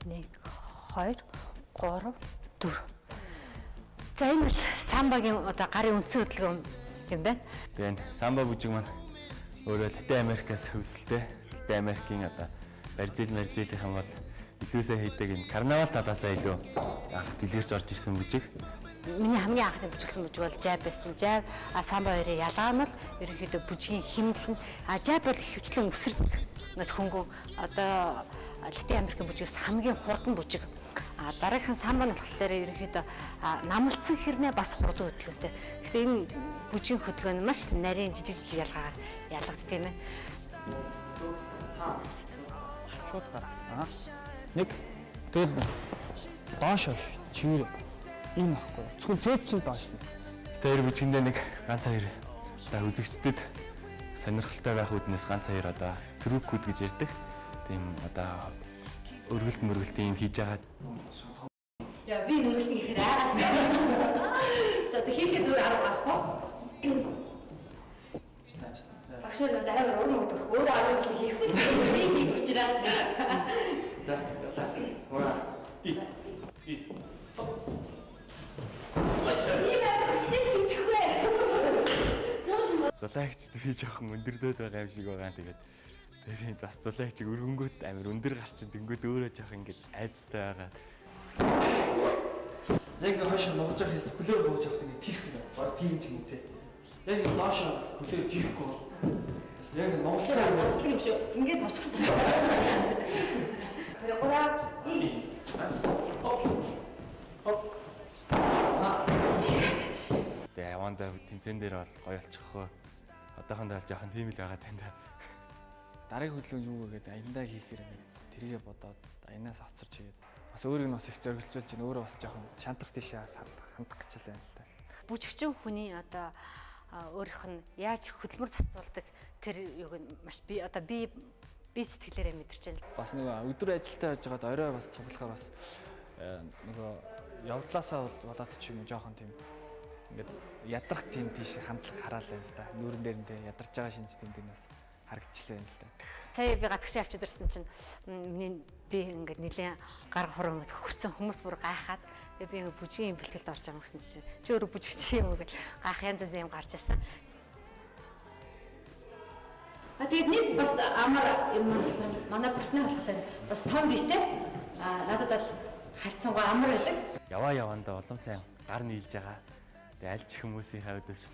1 2 3 4. За энэ бол самбагийн одоо гарын үндсэн хөдөлгөөн юм байна. Тэгээд самба бүжиг маань өөрөө Латин Америкаас хөвсөлтэй. Латин Америкийн одоо Бразилийн бол илүүсээ хийдэг энэ карнавал талаасаа илүү анх дэлгэрч орж ирсэн бүжиг. Миний хамгийн анхны бүжиглсэн бүжиг бол жав байсан. Жав самба хоёрын ялгаа нь бол ерөнхийдөө бүжгийн хэмнэл нь жав бол хөвчлэн өсөрдөг. Ингээд хөнгөн одоо Латин Америкийн бүжигээс хамгийн хурдан бүжиг. Дараагийн самба нь болохоор ерөнхийдөө намалцсан хэрнээ бас хурдан хөдөлгөөнтэй. Гэхдээ энэ бүжгийн хөдөлгөөн нь маш нарийн жижиг ялгаагаар ялгагддаг юм байна. Шууд гараа. 1 тэгэл доош чигээр ийм ахгүй. Зөвхөн зэт чинь доош нь. Тэр бүжгэндээ нэг ганц хоёр одоо үзэгчдэд сонирхолтой байх үүднээс ганц хоёр одоо трюкүүд гэж ярьдаг. Тийм одоо өргөлт юм хийж байгаа. За би нүрэлт ихээр айгаад. За тэг хийхээ зүгээр арга авах уу? Багшаар даавар өөрөө өгөх. Өөрөө арга хийх үү? Би хийх учраас. За явлаа. Ура. Зулаагчд би жоохон өндөрдөөд байгаа юм шиг байгаа. Тэгээд тэр бас зулаагчиг өргөнгөт амир өндөр гарчин тэнгүүд өөрөө жоох ингэж айцтай байгаа. Яг хойш нугаж явах юм хөлөөр бууж явах тийм тэрх гэнэ. Бараг тийм юм те. Яг доош хөлөөр жихгүй. Бас яг нугаж явах юм шүү. Ингээд босчихсон. Тэр гурав. Бас. Тэгээ явандаа тэмцэн дээр бол гоё болчиххоо. Одоохондоо жоохон тийм л байгаа тань да. Дараагийн хөдөлгөөн юу гэгээд аяндаа хийхээр тэрийгэ бодоод аянаас оцорч игээд бас өөрийг нь бас их зориглуулж чинь өөрөө бас жоохон шантах тийшээ хандах гэж байна л да. Бүжигчин хүний одоо өөрийнх нь яаж хөдөлмөр зарцуулдаг тэр юуг нь маш би сэтгэлээрээ мэдэрч байна. Бас нөгөө өдөр ажилдаа байж байгаад орой бас цуглахаар бас нөгөө явдлаасаа болоод ч юм уу жоохон тийм ингээд ядрах тийм тийш хандлага хараал байна л да. Нүүрэн дээр нь ядарч байгаа шинж тэмдэгнээс харагдчихлаа юм л да. Сая би гадагшаа авчид ирсэн чинь би ингээд нэлийн гар хуран хөрцөн хүмүүс бүр гайхаад тэгээ би ингээд бүжгийн бэлтгэлд орж байгаа гэсэн чинь чи өөрөө бүжигч юм уу гэж гайх янз юм гарч ирсэн. Тэгээд нэг бас амар юм манай партнер болохоор бас том биштэй. Надад бол харьцангуй амар байдаг. Явандаа улам сайн гар нийлж байгаа. Тэгээ аль ч хүмүүсийн хавьдас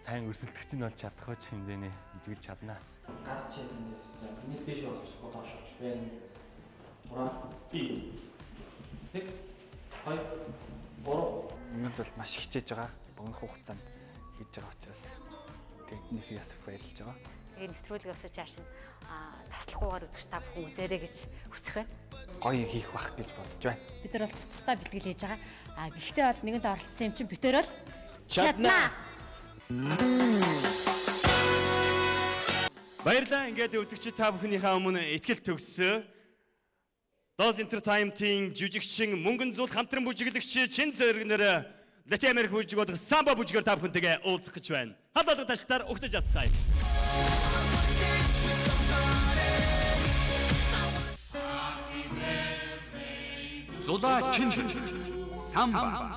сайн өрсөлдөгч нь бол чадах ч хэмжээний бүжиглж чаднаа. Гарч яднээс за энэс дэш орох доош орч байна. 3 1 2 3 минут бол маш хичээж байгаа. Богино хугацаанд хийж байгаа учраас тэднийх ясах баярлж байгаа. Тэгээ нэвтрүүлэг өсөж чааш нь таслахгүйгээр үзэж та бүхэн үзээрэй гэж хүсэх байна. Гоё хийх бах гэж бодож байна. Бид нар бол тусдаа бэлтгэл хийж байгаа. Гэхдээ бол нэгэнт оролцсон юм чинь бид нар бол чаднаа. Баярлалаа. Ингээд үзэгчид та бүхнийхээ өмнө ихтгэл төгссөн. Doz Entertainment-ийн жүжигчин мөнгөн зул хамтран бүжиглэгч чин зөргнөр Латин Америк бүжиг болох самба бүжгээр та бүхэнтэйгээ уулзах гэж байна. Халуулга ташлаар өгтөж авцгаая. Зулаачин самба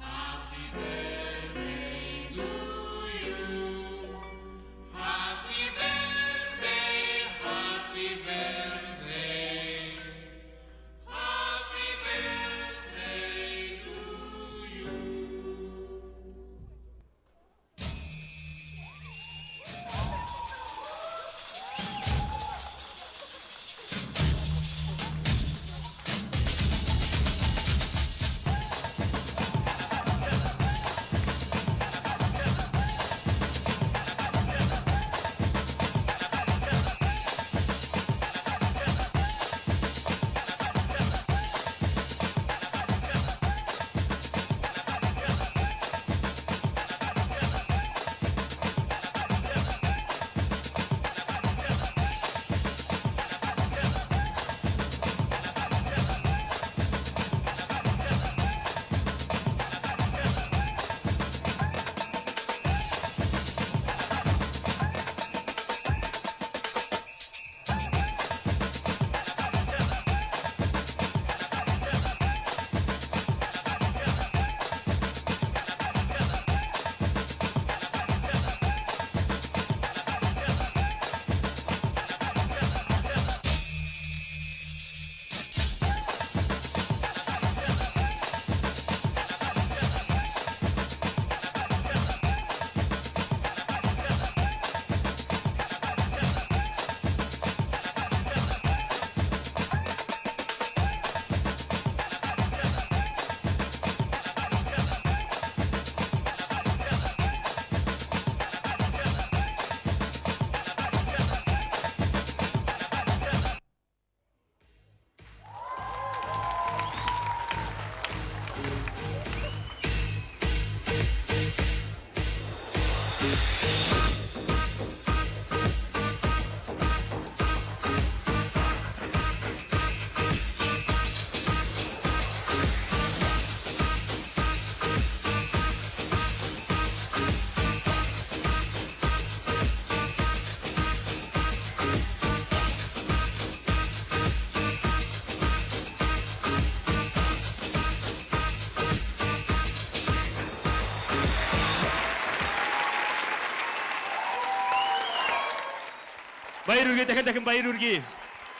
Баяр үргээ дахин баяр үргээ.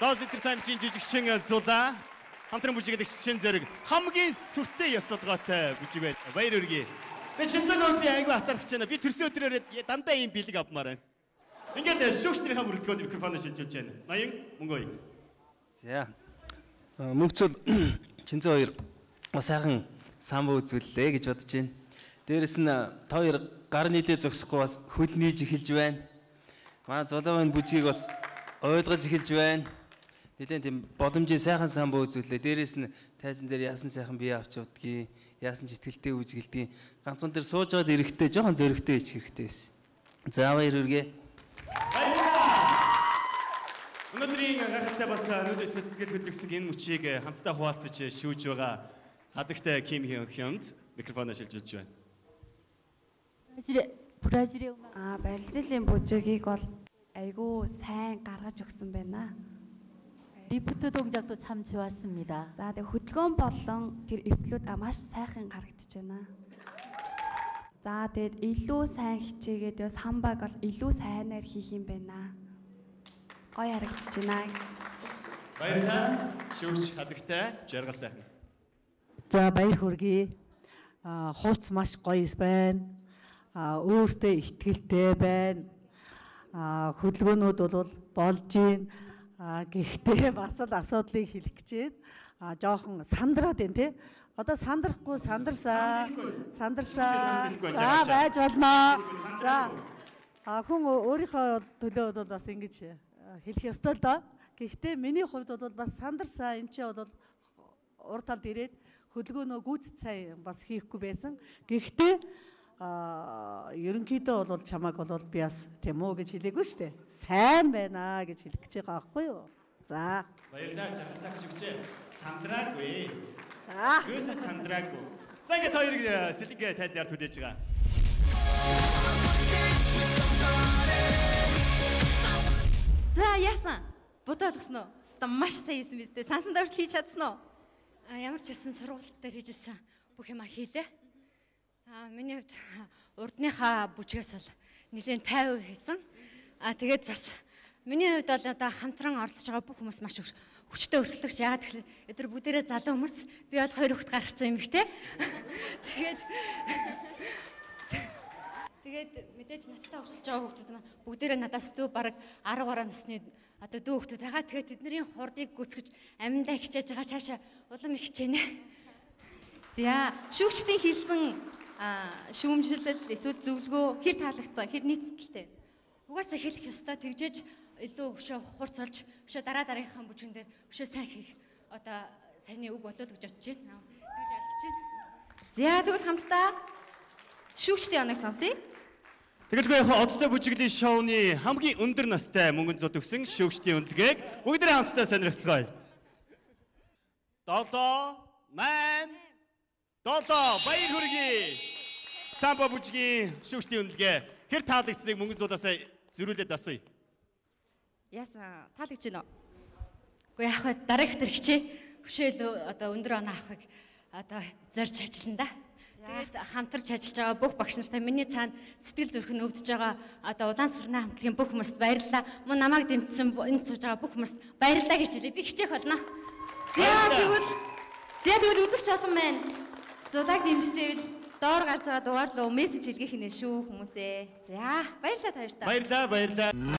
Дос Entertainment-ийн жижигчин Зулаа хамтран бүжиглэгч шин зэрэг хамгийн сүртэй ёс толгойтой бүжиг байна. Баяр үргээ. Би шинцэн би айгүй хатарч байна. Би төрсөн өдрөөр дандаа ийм бэлэг авмаар байна. Ингээд шүүгчнийхээ бүрэлдэхүүнд микрофоноо шилжүүлж байна. Ноён мөнгөө. За. Мөнгөцөл Чинзээ хоёр бас сайхан самбо үзүүллээ гэж бодож байна. Дээрэс нь та хоёр гар нийлээ зогсохгүй бас хөл нийж эхэлж байна. Манай Зулаавын бүжгийг бас ойлгож эхэлж байна. Нэлээд тийм боломжийн сайхан самбо үзүүллээ. Дээрэс нь тайзан дээр яасан сайхан бие авч явдгийг, яасан ч ихтгэлтэй үжиглдэг. Ганцхан дээр сууж байгаад эрэхтэй, жоохон зөрөгтэй ич хэрэгтэй байсан. За баяр үргээ. Өнөөдрийн гайхалтай бас өнөөдөр сэтгэл хөдлөсөн энэ мөчийг хамтдаа хуваалцаж шүүж байгаа хадагтай Ким Хёнд микрофоноо шилжүүлж байна. Бразилийн барилзлийн бүжигийг бол айгүй сайн гаргаж өгсөн байна. 리프트 동작도 참 좋았습니다. За тэг хөдөлгөөн болон тэр эвслүүд маш сайхан харагдаж байна. За тэгэд илүү сайн хичээгээд бас хамбаг бол илүү сайнаар хийх юм байна. Гоё харагдаж байна гэж. Баярлалаа. Шүүгч хадагтай жаргал сайхан. За баяр хүргэе. Хууц маш гоё байна. Өөртөө ихтгэлтэй байна. Хөдөлгөөнүүд бол болж байна. Гэхдээ бас л асуудлыг хэлэх гэж байна. Жоохон сандраад байна тий. Одоо сандрахгүй сандарсаа. За байж болно. За хүн өөрийнхөө төлөө бас ингэж хэлэх ёстой л доо. Гэхдээ миний хувьд бол бас сандарсаа энэ ч бол урд талд ирээд хөдөлгөөнөө гүйцэд сайн бас хийхгүй байсан. Гэхдээ ерөнхийдөө бол чамайг бол би бас тийм үү гэж хэлээгүй шүү дээ. Сайн байна гэж хэлэх гэж байгаа байхгүй юу? За. Баярлалаа. Жаргалсаа шүгчээ. Сандраагүй. За. Юусе сандраагүй. За ингээд хоёрыг сэлэг тайз дээр түлээж байгаа. За яасан? Бодоо болгосноо. Маш сайн хийсэн биз дээ. Сансан давтал хийж чадсан уу? Ямар ч хэлсэн сургууль дээр хийжсэн бүх юм хийлээ. Миний хувьд урдныхаа бүжгээс бол нэлээд 50% хийсэн. Тэгээд бас миний хувьд бол одоо хамтран оролцож байгаа бүх хүмүүс маш хүчтэй өрсөлдөгч. Яагаад гэвэл эдгээр бүгдээрээ залуу хүмүүс. Би бол 2 хүүхэд гаргацсан юм ихтэй. Тэгээд мэдээж надтай өрсөлдөж байгаа хүүхдүүд маань бүгдээрээ надаас дүү бараг 10 гаруй насны одоо дүү хүүхдүүд байгаа. Тэгээд тэдний хурдыг гүцгэж аминдаа хичээж байгаа цаашаа улам их хичээнэ. За шүүгчдийн хэлсэн шүүмжлэл эсвэл зөвлөгөө хэр таалагдсан, хэр нийцэлтэй. Угаасаа хэлэх ёстой тэгжээж илүү өшөө хурцуулж өшөө дараагийнхаа бүжгэн дээр өшөө сайн хийх одоо саяны үг болов уу гэж бодож байна. Тэгж ойлгож байна. За тэгвэл хамтдаа шүүгчдийн оног сонсъё. Тэгэлгүй яг одтой бүжиглийн шоуны хамгийн өндөр настай мөнгөн зууд өгсөн шүүгчдийн үнэлгээг бүгдээ хамтдаа сонирхцгаая. 7 8 баяр хүргэе. Самбо бүжгийн шүүгчдийн үнэлгээ хэр таалагдсаныг мөнгөн зуудаас зөрүүлээд асууя. Яасан таалагдж байна уу? Уу яг хаа дараагт хэрэгчээ хөшөөл одоо өндөр оноо авахыг одоо зорж ажиллана да. Тэгээд хамтарч ажиллаж байгаа бүх багш нартай миний цаана сэтгэл зүрх нь өвдөж байгаа одоо улаан сарны хамтлагийн бүх хүмүүст баярлалаа. Мөн намайг дэмжсэн энд сууж байгаа бүх хүмүүст баярлалаа гэж хэлээ. Би хичээх болно. За тэгвэл үзэгч олон байна. Зулааг дэмжижээвэл доор гарч байгаа дугаар руу мессеж хэлгэх нэ шүү хүмүүсээ. За баярлалаа та хоёртаа. Баярлалаа.